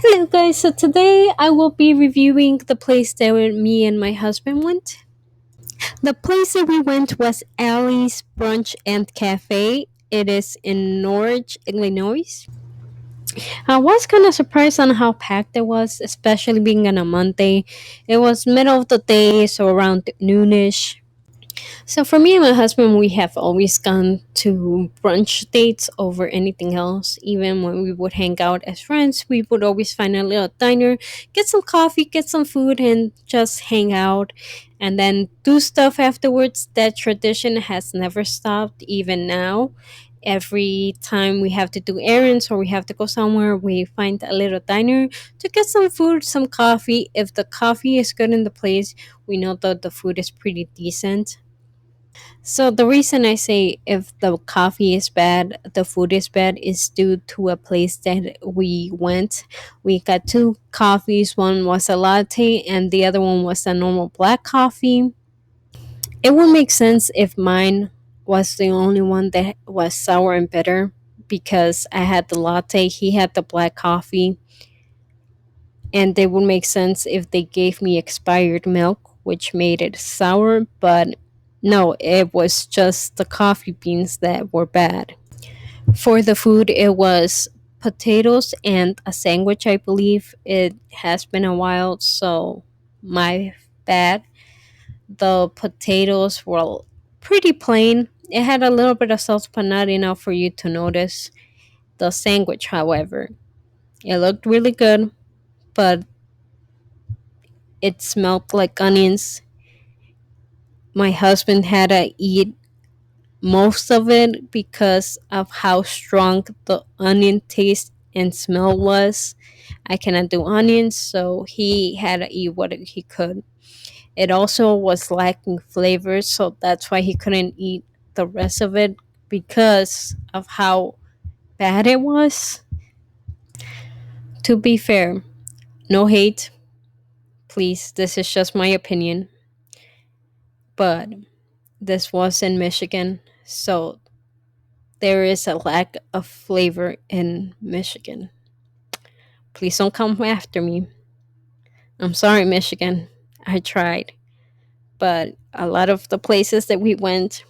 Hello, guys. So today I will be reviewing the place that me and my husband went. The place that we went was Elly's Brunch and Cafe. It is in Norwich, Illinois. I was kind of surprised on how packed it was, especially being on a Monday. It was middle of the day, so around noonish. So for me and my husband, we have always gone to brunch dates over anything else. Even when we would hang out as friends, we would always find a little diner, get some coffee, get some food, and just hang out and then do stuff afterwards. That tradition has never stopped, even now. Every time we have to do errands or we have to go somewhere, we find a little diner to get some food, some coffee. If the coffee is good in the place, we know that the food is pretty decent. So the reason I say if the coffee is bad, the food is bad is due to a place that we went. We got two coffees. One was a latte and the other one was a normal black coffee. It would make sense if mine was the only one that was sour and bitter because I had the latte, he had the black coffee, and it would make sense if they gave me expired milk, which made it sour, but no, it was just the coffee beans that were bad. For the food, it was potatoes and a sandwich, I believe. It has been a while, so my bad. The potatoes were pretty plain. It had a little bit of salt, but not enough for you to notice. The sandwich, however, it looked really good, but it smelled like onions. My husband had to eat most of it because of how strong the onion taste and smell was. I cannot do onions, so he had to eat what he could. It also was lacking flavor, so that's why he couldn't eat the rest of it because of how bad it was. To be fair, no hate, please. This is just my opinion, but this was in Michigan, so there is a lack of flavor in Michigan. Please don't come after me. I'm sorry, Michigan. I tried. But a lot of the places that we went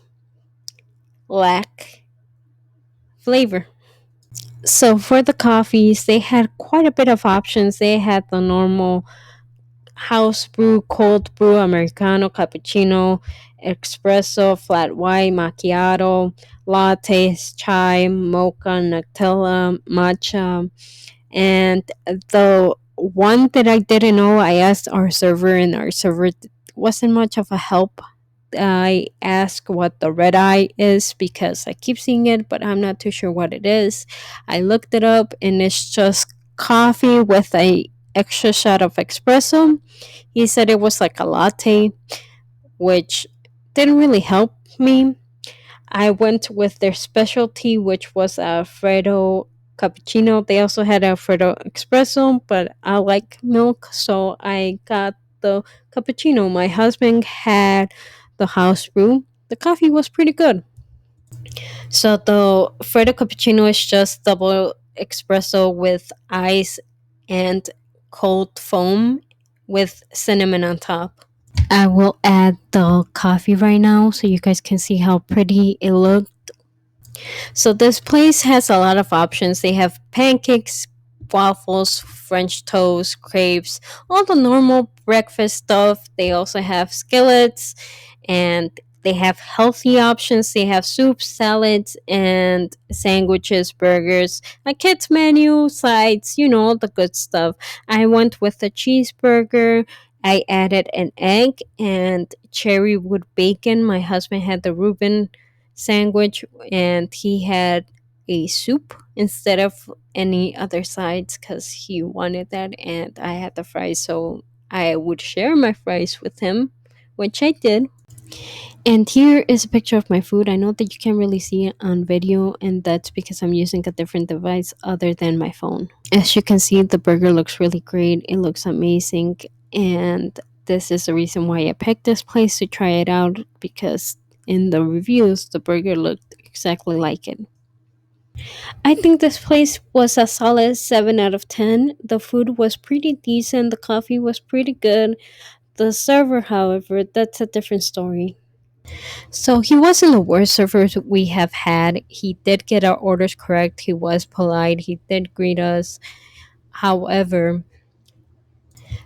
lack flavor. So for the coffees, they had quite a bit of options. They had the normal house brew, cold brew, Americano, cappuccino, espresso, flat white, macchiato, lattes, chai, mocha, Nutella, matcha. And the one that I didn't know, I asked our server, and our server wasn't much of a help. I asked what the red eye is because I keep seeing it, but I'm not too sure what it is. I looked it up, and it's just coffee with a extra shot of espresso. He said it was like a latte, which didn't really help me. I went with their specialty, which was Alfredo cappuccino. They also had Alfredo espresso, but I like milk, so I got the cappuccino. My husband had the house brew. The coffee was pretty good. So the Alfredo cappuccino is just double espresso with ice and cold foam with cinnamon on top. I will add the coffee right now so you guys can see how pretty it looks. So this place has a lot of options. They have pancakes, waffles, French toast, crepes, all the normal breakfast stuff. They also have skillets and they have healthy options. They have soups, salads, and sandwiches, burgers, a kids menu, sides, all the good stuff. I went with a cheeseburger. I added an egg and cherry wood bacon. My husband had the Reuben sandwich and he had a soup instead of any other sides because he wanted that, and I had the fries, so I would share my fries with him, which I did. And here is a picture of my food. I know that you can't really see it on video, and that's because I'm using a different device other than my phone. As you can see, the burger looks really great. It looks amazing, and this is the reason why I picked this place to try it out because in the reviews, the burger looked exactly like it. I think this place was a solid 7 out of 10. The food was pretty decent, the coffee was pretty good. The server, however, that's a different story. So he wasn't the worst server we have had. He did get our orders correct. He was polite. He did greet us. However,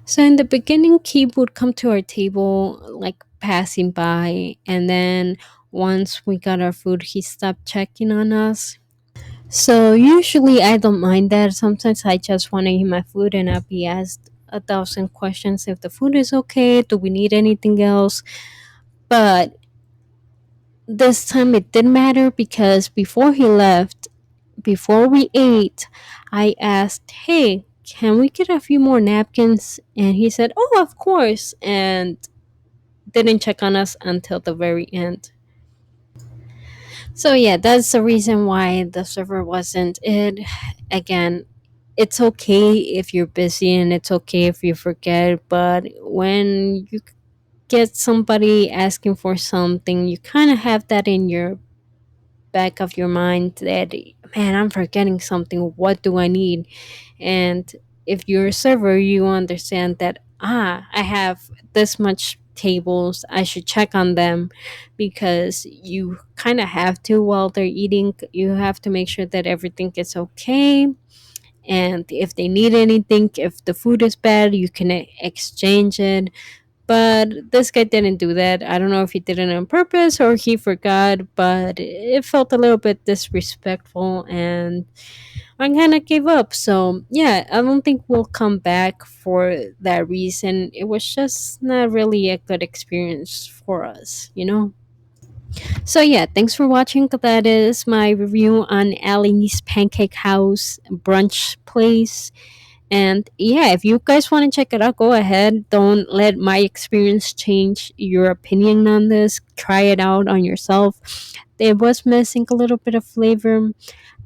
so in the beginning, he would come to our table like passing by, and then once we got our food, he stopped checking on us. So usually I don't mind that. Sometimes I just want to eat my food and I'll be asked 1,000 questions if the food is okay. Do we need anything else? But this time it didn't matter because before he left, before we ate, I asked, "Hey, can we get a few more napkins?" And he said, "Oh, of course," and didn't check on us until the very end. So yeah, that's the reason why the server wasn't it. Again, it's okay if you're busy and it's okay if you forget, but when you get somebody asking for something, you kind of have that in your back of your mind that, man, I'm forgetting something. What do I need? And if you're a server, you understand that, I have this much tables. I should check on them because you kind of have to while they're eating. You have to make sure that everything is okay. And if they need anything, if the food is bad, you can exchange it. But this guy didn't do that. I don't know if he did it on purpose or he forgot, but it felt a little bit disrespectful and I kind of gave up. So, yeah, I don't think we'll come back for that reason. It was just not really a good experience for us, you know? So, yeah, thanks for watching. That is my review on Elly's Pancake House brunch place. And yeah, if you guys want to check it out, go ahead. Don't let my experience change your opinion on this. Try it out on yourself. It was missing a little bit of flavor.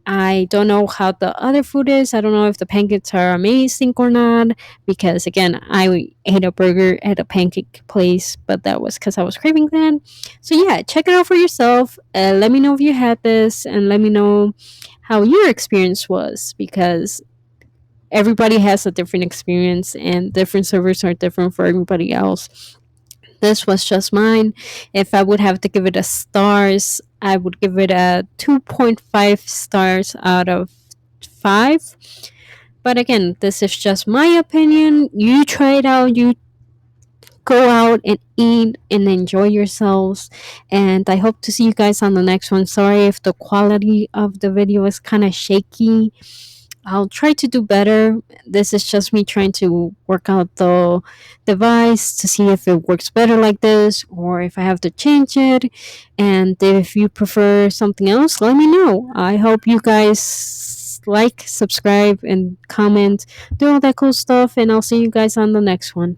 I don't know how the other food is. I don't know if the pancakes are amazing or not. Because again, I ate a burger at a pancake place, but that was because I was craving that. So yeah, check it out for yourself. Let me know if you had this, and let me know how your experience was. Because everybody has a different experience and different servers are different for everybody else. This was just mine. If I would have to give it a stars, I would give it a 2.5 stars out of 5. But again, this is just my opinion. You try it out, you go out and eat and enjoy yourselves. And I hope to see you guys on the next one. Sorry if the quality of the video is kind of shaky. I'll try to do better. This is just me trying to work out the device to see if it works better like this or if I have to change it. And if you prefer something else, let me know. I hope you guys like, subscribe, and comment, do all that cool stuff. And I'll see you guys on the next one.